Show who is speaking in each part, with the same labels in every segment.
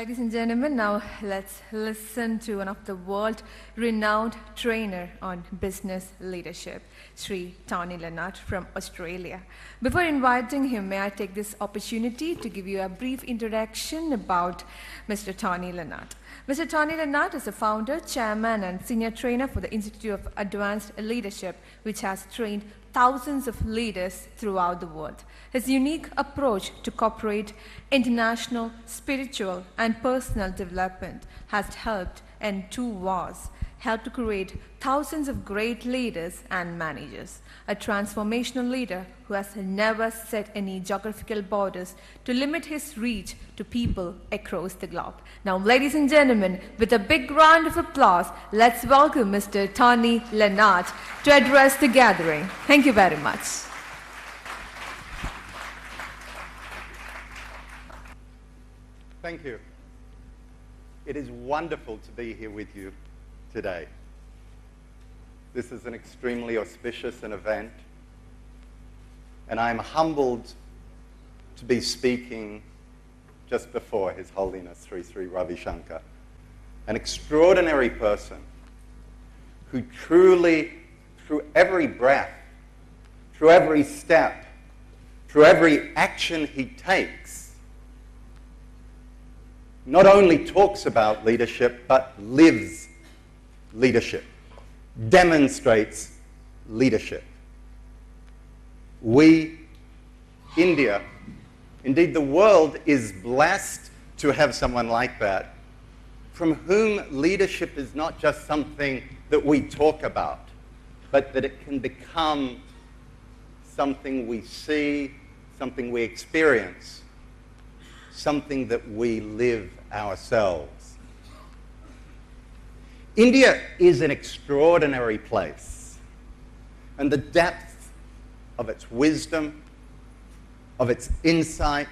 Speaker 1: Ladies and gentlemen, now let's listen to one of the world-renowned trainer on business leadership, Sri Lenart from Australia. Before inviting him, may I take this opportunity to give you a brief introduction about Mr. Lenart. Mr. Lenart is the founder, chairman, and senior trainer for the Institute of Advanced Leadership, which has trained thousands of leaders throughout the world. His unique approach to corporate, international, spiritual, and personal development has helped end 2 wars, helped to create thousands of great leaders and managers, a transformational leader who has never set any geographical borders to limit his reach to people across the globe. Now, ladies and gentlemen, with a big round of applause, let's welcome Mr. Lenart to address the gathering. Thank you very much.
Speaker 2: Thank you. It is wonderful to be here with you today. This is an extremely auspicious event, and I am humbled to be speaking just before His Holiness Sri Sri Ravi Shankar, an extraordinary person who truly, through every breath, through every step, through every action he takes, not only talks about leadership, but lives leadership, demonstrates leadership. We, India, indeed the world, is blessed to have someone like that, from whom leadership is not just something that we talk about, but that it can become something we see, something we experience, something that we live ourselves. India is an extraordinary place, and the depth of its wisdom, of its insight,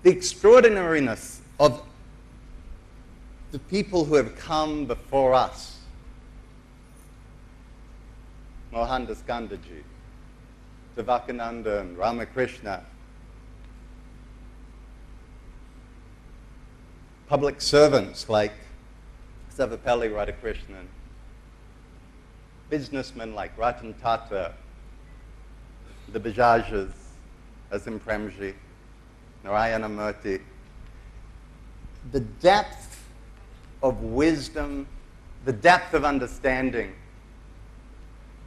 Speaker 2: the extraordinariness of the people who have come before us. Mohandas Gandhiji, Vivekananda and Ramakrishna, public servants like Sarvepalli Radhakrishnan, businessmen like Ratan Tata, the Bajajas, Azim Premji, Narayana Murthy. The depth of wisdom, the depth of understanding,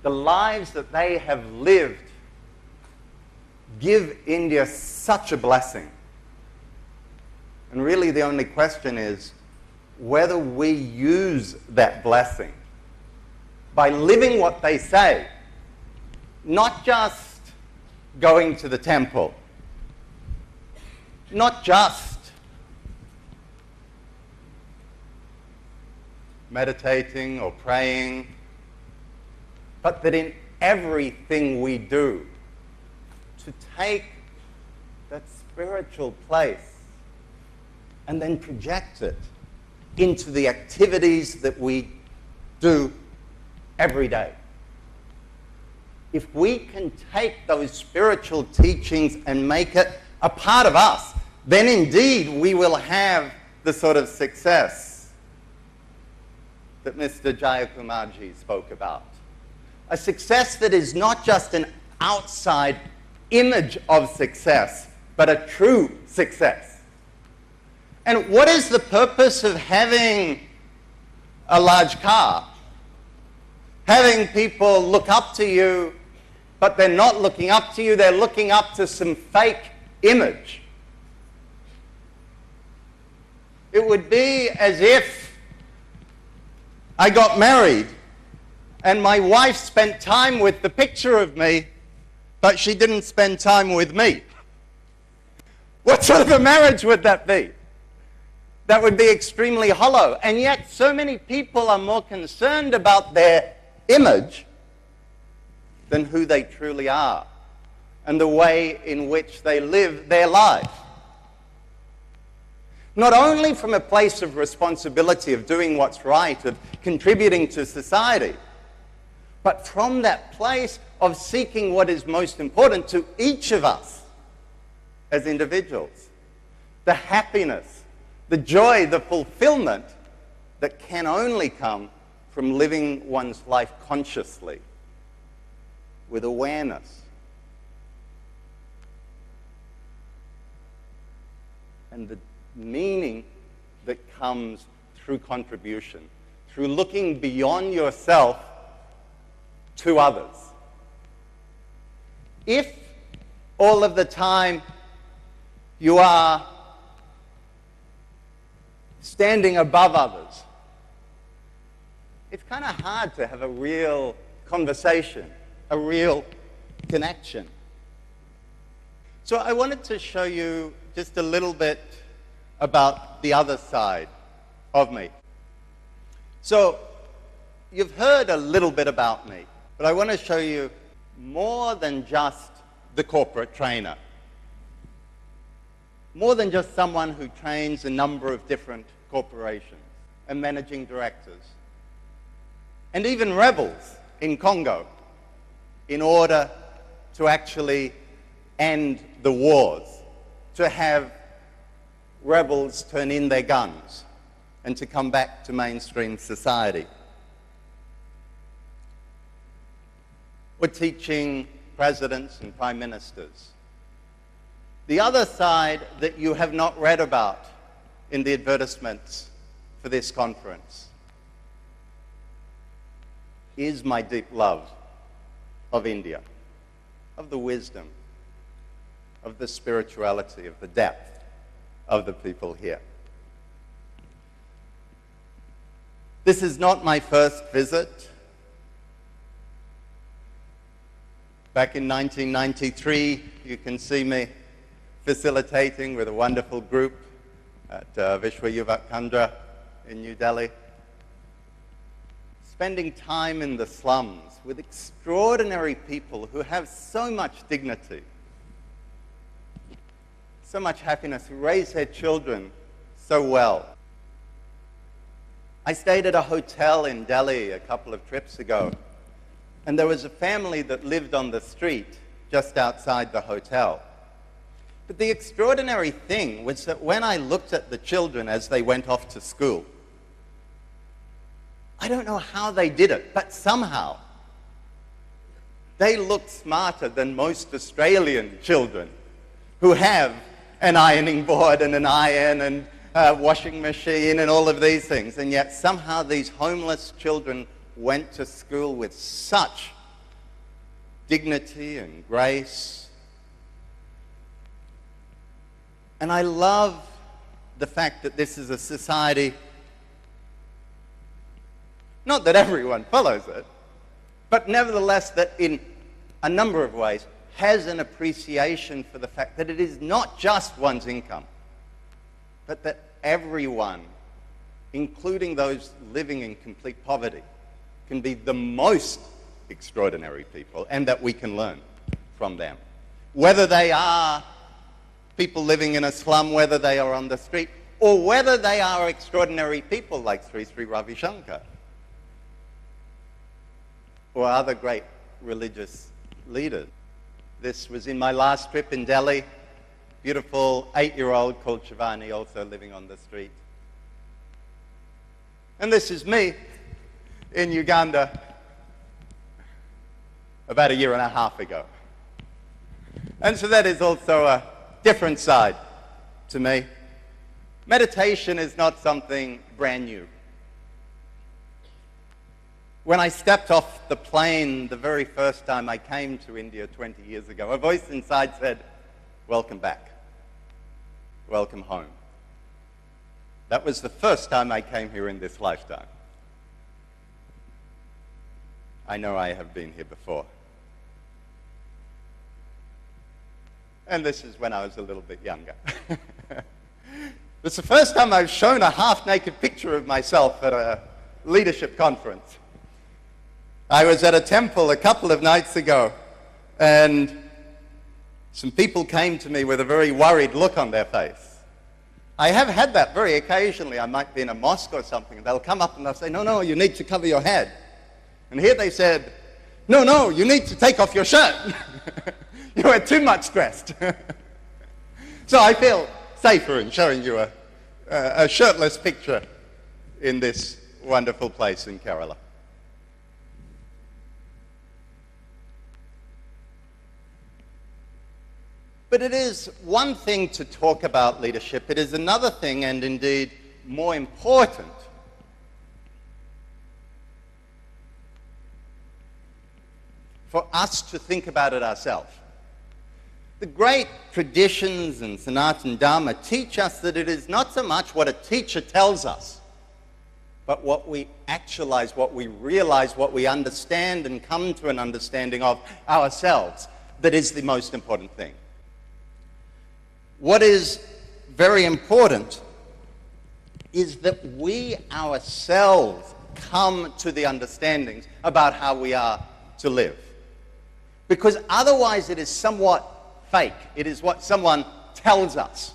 Speaker 2: the lives that they have lived give India such a blessing. And really the only question is whether we use that blessing by living what they say, not just going to the temple, not just meditating or praying, but that in everything we do, to take that spiritual place and then project it into the activities that we do every day. If we can take those spiritual teachings and make it a part of us, then indeed we will have the sort of success that Mr. Jayakumarji spoke about. A success that is not just an outside image of success, but a true success. And what is the purpose of having a large car? Having people look up to you, but they're not looking up to you, they're looking up to some fake image. It would be as if I got married and my wife spent time with the picture of me, but she didn't spend time with me. What sort of a marriage would that be? That would be extremely hollow. And yet so many people are more concerned about their image than who they truly are and the way in which they live their life. Not only from a place of responsibility of doing what's right, of contributing to society, but from that place of seeking what is most important to each of us as individuals, the happiness, The joy, the fulfillment that can only come from living one's life consciously, with awareness. And the meaning that comes through contribution, through looking beyond yourself to others. If all of the time you are standing above others, it's kind of hard to have a real conversation, a real connection. So I wanted to show you just a little bit about the other side of me. So you've heard a little bit about me, but I want to show you more than just the corporate trainer. More than just someone who trains a number of different corporations and managing directors, and even rebels in Congo, in order to actually end the wars, to have rebels turn in their guns and to come back to mainstream society. We're teaching presidents and prime ministers. The other side that you have not read about in the advertisements for this conference is my deep love of India, of the wisdom, of the spirituality, of the depth of the people here. This is not my first visit. Back in 1993, you can see me facilitating with a wonderful group at Vishwa Yuva Kendra in New Delhi, spending time in the slums with extraordinary people who have so much dignity, so much happiness, who raise their children so well. I stayed at a hotel in Delhi a couple of trips ago, and there was a family that lived on the street just outside the hotel. But the extraordinary thing was that when I looked at the children as they went off to school, I don't know how they did it, but somehow they looked smarter than most Australian children who have an ironing board and an iron and a washing machine and all of these things. And yet somehow these homeless children went to school with such dignity and grace. And I love the fact that this is a society, not that everyone follows it, but nevertheless that in a number of ways has an appreciation for the fact that it is not just one's income, but that everyone, including those living in complete poverty, can be the most extraordinary people, and that we can learn from them. Whether they are people living in a slum, whether they are on the street, or whether they are extraordinary people like Sri Sri Ravi Shankar, or other great religious leaders. This was in my last trip in Delhi. Beautiful 8-year-old called Shivani, also living on the street. And this is me in Uganda about 1.5 years ago. And so that is also a different side to me. Meditation is not something brand new. When I stepped off the plane the very first time I came to India 20 years ago, a voice inside said, "Welcome back. Welcome home." That was the first time I came here in this lifetime. I know I have been here before. And this is when I was a little bit younger. It's the first time I've shown a half-naked picture of myself at a leadership conference. I was at a temple a couple of nights ago, and some people came to me with a very worried look on their face. I have had that very occasionally. I might be in a mosque or something, and they'll come up and they'll say, no, you need to cover your head. And here they said, no, you need to take off your shirt. You are too much stressed. So I feel safer in showing you a shirtless picture in this wonderful place in Kerala. But it is one thing to talk about leadership. It is another thing, and indeed more important, for us to think about it ourselves. The great traditions and Sanatana Dharma teach us that it is not so much what a teacher tells us, but what we actualize, what we realize, what we understand and come to an understanding of ourselves that is the most important thing. What is very important is that we ourselves come to the understandings about how we are to live. Because otherwise it is somewhat fake. It is what someone tells us.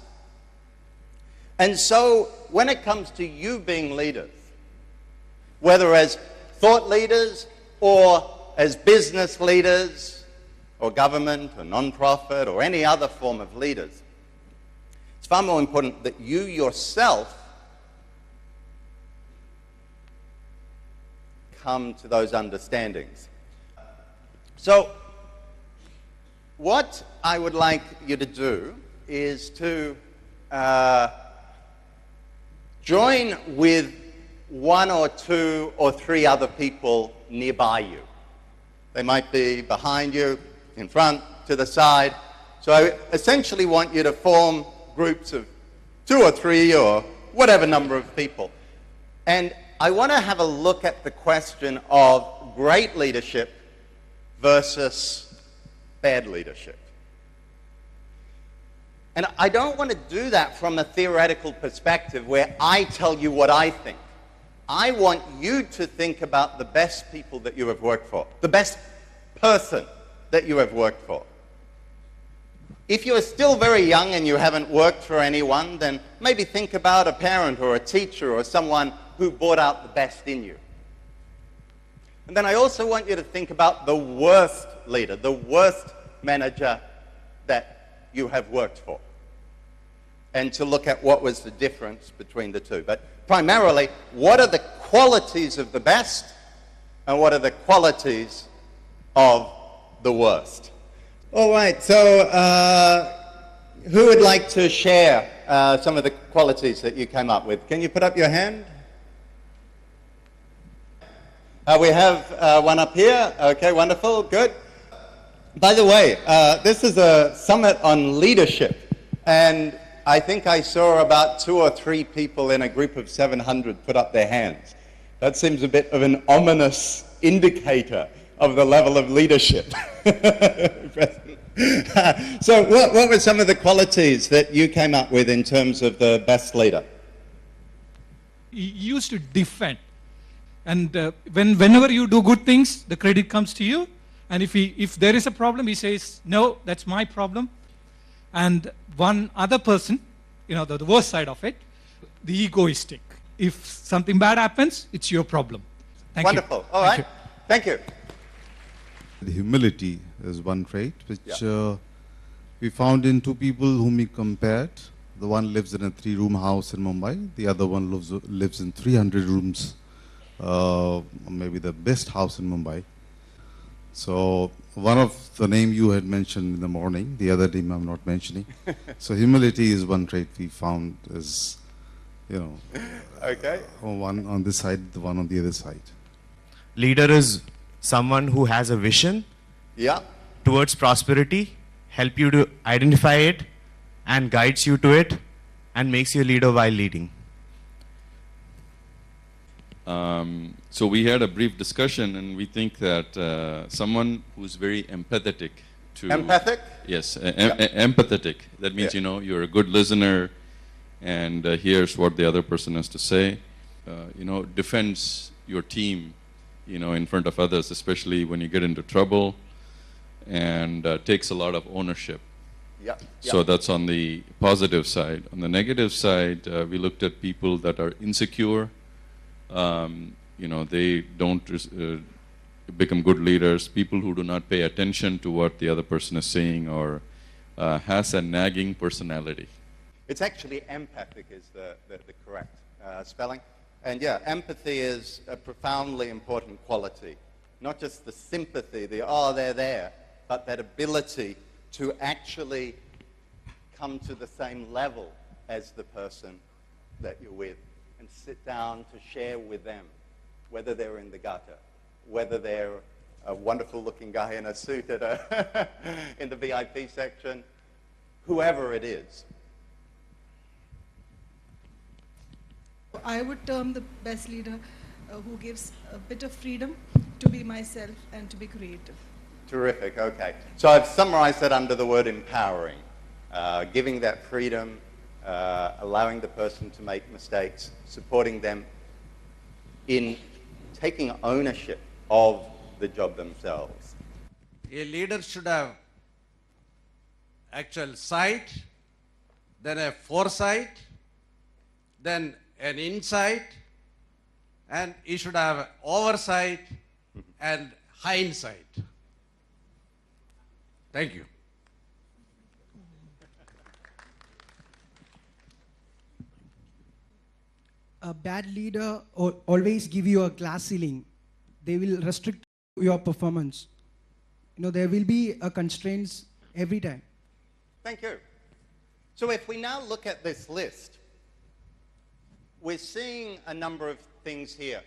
Speaker 2: And so when it comes to you being leaders, whether as thought leaders or as business leaders or government or non-profit or any other form of leaders, it's far more important that you yourself come to those understandings. So, what I would like you to do is to join with one or two or three other people nearby you. They might be behind you, in front, to the side. So I essentially want you to form groups of 2 or 3 or whatever number of people. And I want to have a look at the question of great leadership versus bad leadership. And I don't want to do that from a theoretical perspective where I tell you what I think. I want you to think about the best people that you have worked for, the best person that you have worked for. If you are still very young and you haven't worked for anyone, then maybe think about a parent or a teacher or someone who brought out the best in you. And then I also want you to think about the worst leader, the worst manager that you have worked for, and to look at what was the difference between the two. But primarily, what are the qualities of the best and what are the qualities of the worst? All right, so who would like to share some of the qualities that you came up with? Can you put up your hand? We have one up here. Okay, wonderful, good. By the way, this is a summit on leadership, and I think I saw about 2 or 3 people in a group of 700 put up their hands. That seems a bit of an ominous indicator of the level of leadership. So what were some of the qualities that you came up with in terms of the best leader?
Speaker 3: He used to defend. And whenever you do good things, the credit comes to you. And if there is a problem, he says, no, that's my problem. And one other person, you know, the worst side of it, the egoistic. If something bad happens, it's your problem. Thank you.
Speaker 2: Wonderful. All right. Thank you.
Speaker 4: The humility is one trait which we found in 2 people whom we compared. The one lives in a 3-room house in Mumbai. The other one lives in 300 rooms, maybe the best house in Mumbai. So one of the name you had mentioned in the morning, the other name I'm not mentioning. So humility is one trait we found is, you know,
Speaker 2: okay.
Speaker 4: One on this side, the one on the other side.
Speaker 5: Leader is someone who has a vision towards prosperity, help you to identify it and guides you to it and makes you a leader while leading.
Speaker 6: So we had a brief discussion and we think that someone who's very empathetic to...
Speaker 2: Empathic?
Speaker 6: Yes, empathetic. That means, you know, you're a good listener and hears what the other person has to say. You know, defends your team, you know, in front of others, especially when you get into trouble, and takes a lot of ownership. So that's on the positive side. On the negative side, we looked at people that are insecure. You know, they don't become good leaders. People who do not pay attention to what the other person is saying or has a nagging personality.
Speaker 2: It's actually empathic is the correct spelling. And yeah, empathy is a profoundly important quality. Not just the sympathy, they're there, but that ability to actually come to the same level as the person that you're with and sit down to share with them, whether they're in the gutter, whether they're a wonderful-looking guy in a suit at in the VIP section, whoever it is.
Speaker 7: I would term the best leader who gives a bit of freedom to be myself and to be creative.
Speaker 2: Terrific, okay. So I've summarized that under the word empowering, giving that freedom, allowing the person to make mistakes, supporting them in taking ownership of the job themselves.
Speaker 8: A leader should have actual sight, then a foresight, then an insight, and he should have oversight and hindsight. Thank you.
Speaker 9: A bad leader always give you a glass ceiling. They will restrict your performance. There will be a constraints every time.
Speaker 2: Thank you. So if we now look at this list, we're seeing a number of things here.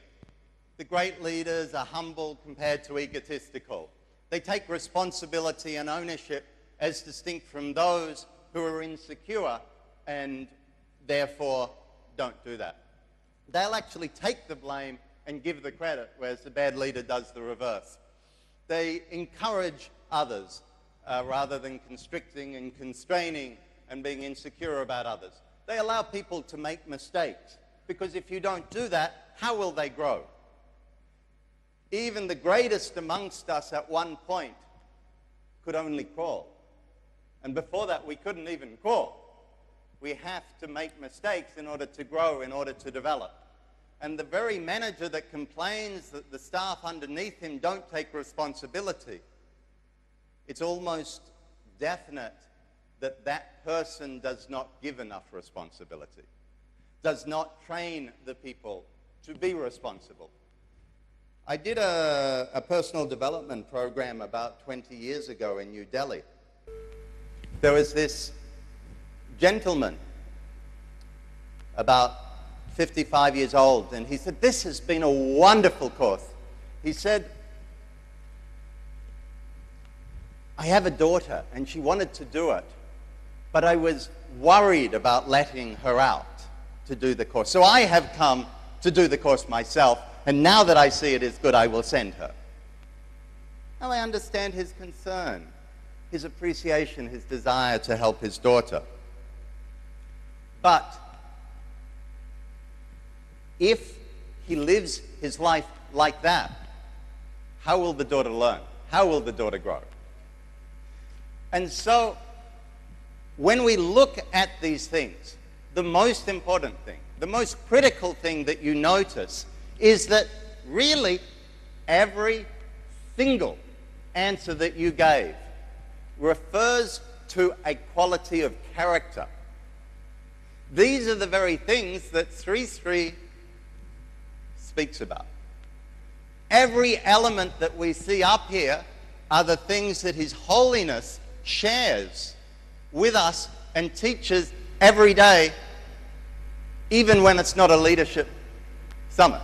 Speaker 2: The great leaders are humble compared to egotistical. They take responsibility and ownership as distinct from those who are insecure and therefore don't do that. They'll actually take the blame and give the credit, whereas the bad leader does the reverse. They encourage others rather than constricting and constraining and being insecure about others. They allow people to make mistakes, because if you don't do that, how will they grow? Even the greatest amongst us at one point could only crawl. And before that, we couldn't even crawl. We have to make mistakes in order to grow, in order to develop. And the very manager that complains that the staff underneath him don't take responsibility, it's almost definite that that person does not give enough responsibility, does not train the people to be responsible. I did a personal development program about 20 years ago in New Delhi. There was this gentleman, about 55 years old, and he said, "This has been a wonderful course." He said, "I have a daughter, and she wanted to do it, but I was worried about letting her out to do the course. So I have come to do the course myself, and now that I see it is good, I will send her." Now I understand his concern, his appreciation, his desire to help his daughter. But if he lives his life like that, how will the daughter learn? How will the daughter grow? And so, when we look at these things, the most important thing, the most critical thing that you notice is that really every single answer that you gave refers to a quality of character. These are the very things that Sri Sri speaks about. Every element that we see up here are the things that His Holiness shares with us and teaches every day, even when it's not a leadership summit.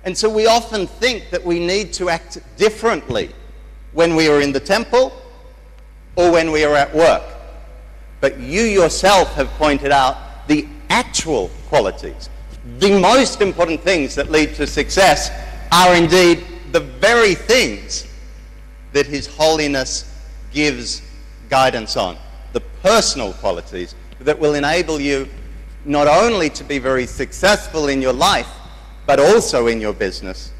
Speaker 2: And so we often think that we need to act differently when we are in the temple or when we are at work. But you yourself have pointed out the actual qualities. The most important things that lead to success are indeed the very things that His Holiness gives guidance on. The personal qualities that will enable you not only to be very successful in your life, but also in your business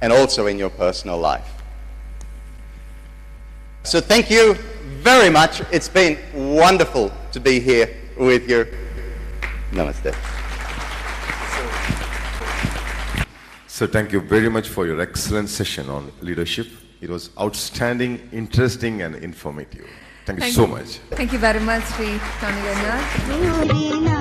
Speaker 2: and also in your personal life. So thank you very much. It's been wonderful to be here with you. Namaste.
Speaker 10: So thank you very much for your excellent session on leadership. It was outstanding, interesting, and informative. Thank you so much.
Speaker 1: Thank you very much, Sri Tony Lenart.